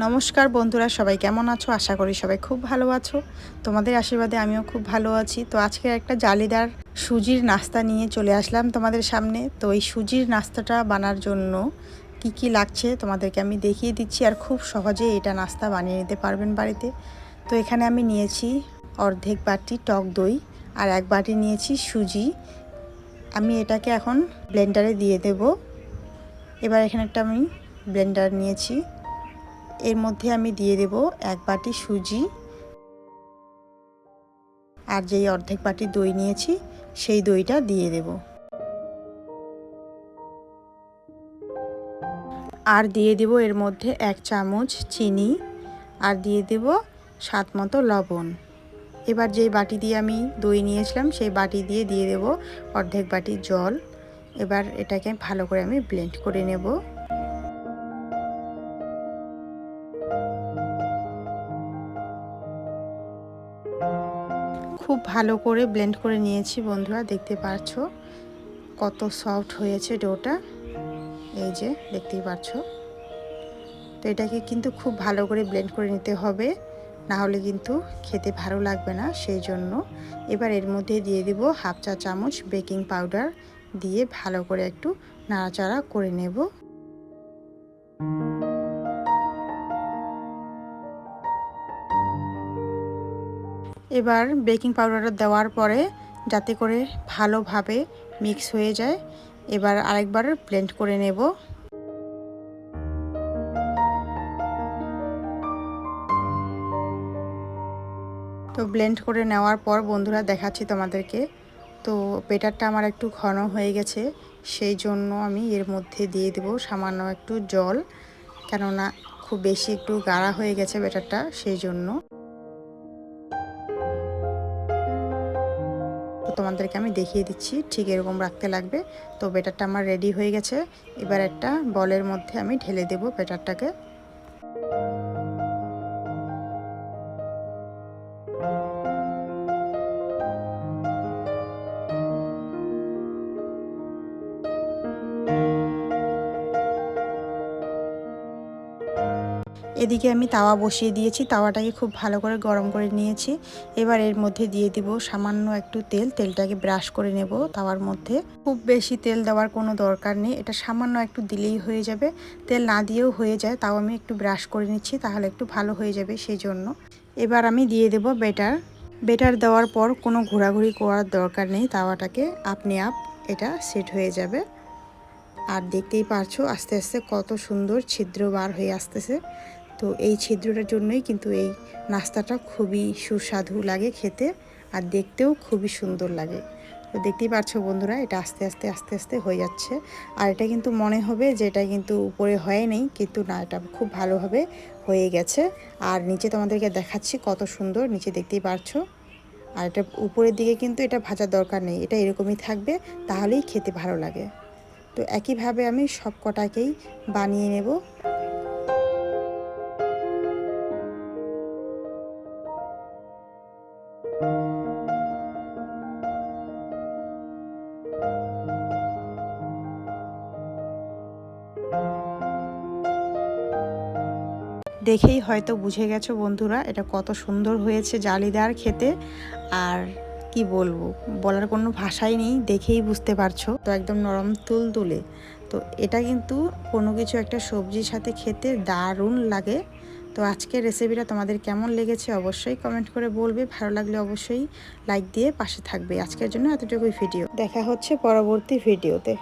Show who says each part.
Speaker 1: নমস্কার বন্ধুরা, সবাই কেমন আছো? আশা করি সবাই খুব ভালো আছো। তোমাদের আশীর্বাদে আমিও খুব ভালো আছি। তো আজকে একটা জালিদার সুজির নাস্তা নিয়ে চলে আসলাম তোমাদের সামনে। তো এই সুজির নাস্তাটা বানার জন্য কি কি লাগছে তোমাদেরকে আমি দেখিয়ে দিচ্ছি, আর খুব সহজে এটা নাস্তা বানিয়ে নিতে পারবেন বাড়িতে। তো এখানে আমি নিয়েছি অর্ধেক বাটি টক দই, আর এক বাটি নিয়েছি সুজি। আমি এটাকে এখন ব্লেন্ডারে দিয়ে দেব। এবার এখানে একটা আমি ব্লেন্ডার নিয়েছি, এর মধ্যে আমি দিয়ে দেব এক বাটি সুজি, আর যেই অর্ধেক বাটি দই নিয়েছি সেই দইটা দিয়ে দেব। আর দিয়ে দেব এর মধ্যে 1 চামচ চিনি, আর দিয়ে দেব স্বাদ মতো লবণ। এবার যেই বাটি দিয়ে আমি দই নিয়েছিলাম সেই বাটি দিয়ে দেব অর্ধেক বাটি জল। এবার এটাকে ভালো করে আমি ব্লেন্ড করে নেব। খুব ভালো করে ব্লেন্ড করে নিয়েছি বন্ধুরা, দেখতে পাচ্ছো কত সফট হয়েছে ডোটা। এই যে দেখতেই পাচ্ছো। তো এটাকে কিন্তু খুব ভালো করে ব্লেন্ড করে নিতে হবে, না হলে কিন্তু খেতে ভালো লাগবে না, সেই জন্য। এবার এর মধ্যে দিয়ে দিব হাফ চা চামচ বেকিং পাউডার, দিয়ে ভালো করে একটু নাড়াচাড়া করে নেব। এবার বেকিং পাউডারটা দেওয়ার পরে যাতে করে ভালোভাবে মিক্স হয়ে যায়, এবার আরেকবার ব্লেন্ড করে নেব। তো ব্লেন্ড করে নেওয়ার পর বন্ধুরা দেখাচ্ছি তোমাদেরকে। তো ব্যাটারটা আমার একটু ঘন হয়ে গেছে, সেই জন্য আমি এর মধ্যে দিয়ে দেব সামান্য একটু জল, কেননা খুব বেশি একটু গাঢ়া হয়ে গেছে ব্যাটারটা, সেই জন্য। তো তোমাদেরকে আমি দেখিয়ে দিচ্ছি ঠিক এরকম রাখতে লাগবে। তো ব্যাটারটা আমার রেডি হয়ে গেছে। এবার একটা বলের মধ্যে আমি ঢেলে দেব ব্যাটারটাকে। এদিকে আমি তাওয়া বসিয়ে দিয়েছি, তাওয়াটাকে খুব ভালো করে গরম করে নিয়েছি। এবার এর মধ্যে দিয়ে দিব সামান্য একটু তেল, তেলটাকে ব্রাশ করে নেব তাওয়ার মধ্যে। খুব বেশি তেল দেওয়ার কোনো দরকার নেই, এটা সামান্য একটু দিলেই হয়ে যাবে। তেল না দিয়েও হয়ে যায়, তাও আমি একটু ব্রাশ করে নিচ্ছি, তাহলে একটু ভালো হয়ে যাবে, সেই জন্য। এবার আমি দিয়ে দেব বেটার দেওয়ার পর কোনো ঘোরাঘুরি করার দরকার নেই, তাওয়াটাকে আপনি এটা সেট হয়ে যাবে। আর দেখতেই পারছো আস্তে আস্তে কত সুন্দর ছিদ্র বার হয়ে আসতেছে। তো এই ছিদ্রটার জন্যই কিন্তু এই নাস্তাটা খুবই সুস্বাদু লাগে খেতে, আর দেখতেও খুবই সুন্দর লাগে। তো দেখতেই পাচ্ছো বন্ধুরা, এটা আস্তে আস্তে আস্তে আস্তে হয়ে যাচ্ছে। আর এটা কিন্তু মনে হবে যে এটা কিন্তু উপরে হয় নেই, কিন্তু না, এটা খুব ভালোভাবে হয়ে গেছে। আর নিচে তোমাদেরকে দেখাচ্ছি কত সুন্দর নিচে, দেখতেই পারছো। আর এটা উপরের দিকে কিন্তু এটা ভাজার দরকার নেই, এটা এরকমই থাকবে, তাহলেই খেতে ভালো লাগে। তো একইভাবে আমি সব কটাকেই বানিয়ে নেব। দেখেই হয়তো বুঝে গেছো বন্ধুরা এটা কত সুন্দর হয়েছে জালিদার খেতে। আর কি বলবো, বলার কোনো ভাষাই নেই, দেখেই বুঝতে পারছো। তো একদম নরম তুলতুলে। তো এটা কিন্তু কোনো কিছু একটা সবজির সাথে খেতে দারুণ লাগে। তো আজকের রেসিপিটা তোমাদের কেমন লেগেছে অবশ্যই কমেন্ট করে বলবে, ভালো লাগলে অবশ্যই লাইক দিয়ে পাশে থাকবে। আজকের জন্য এতটুকুই ভিডিও, দেখা হচ্ছে পরবর্তী ভিডিওতে।